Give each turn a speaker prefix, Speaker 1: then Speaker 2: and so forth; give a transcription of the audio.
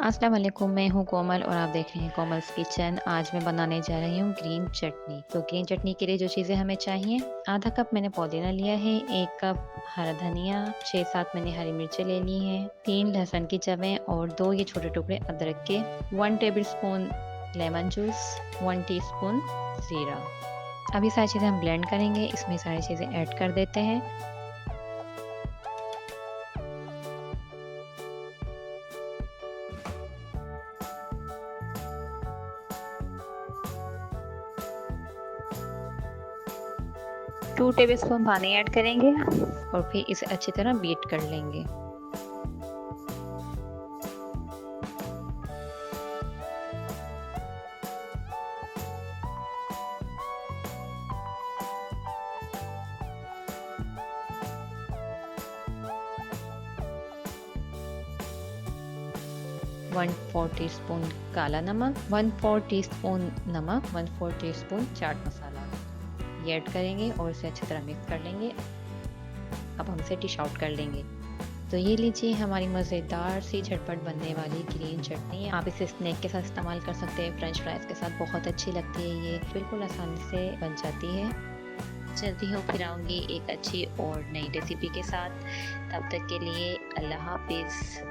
Speaker 1: अस्सलाम वालेकुम, मैं हूँ कोमल और आप देख रहे हैं कोमल्स किचन। आज मैं बनाने जा रही हूँ ग्रीन चटनी। तो ग्रीन चटनी के लिए जो चीज़ें हमें चाहिए, आधा कप मैंने पुदीना लिया है, 1 कप हरा धनिया, 6-7 मैंने हरी मिर्चें ले ली हैं, 3 लहसुन की जवें और 2 ये छोटे टुकड़े अदरक के, 1 टेबलस्पून लेमन जूस, 1 टीस्पून ज़ीरा। अब ये सारी चीज़ें हम ब्लेंड करेंगे, इसमें सारी चीज़ें ऐड कर देते हैं। 2 टेबलस्पून पानी ऐड करेंगे और फिर इसे अच्छी तरह बीट कर लेंगे। वन फोर टीस्पून काला नमक, 1/4 टीस्पून नमक, 1/4 टीस्पून चाट मसाला ये ऐड करेंगे और इसे अच्छी तरह मिक्स कर लेंगे। अब हम इसे डिश आउट कर लेंगे। तो ये लीजिए हमारी मज़ेदार सी झटपट बनने वाली ग्रीन चटनी। आप इसे स्नैक के साथ इस्तेमाल कर सकते हैं, फ्रेंच फ्राइज़ के साथ बहुत अच्छी लगती है। ये बिल्कुल आसानी से बन जाती है। जल्दी हूँ फिर आऊँगी एक अच्छी और नई रेसिपी के साथ। तब तक के लिए अल्लाह हाफ़िज़।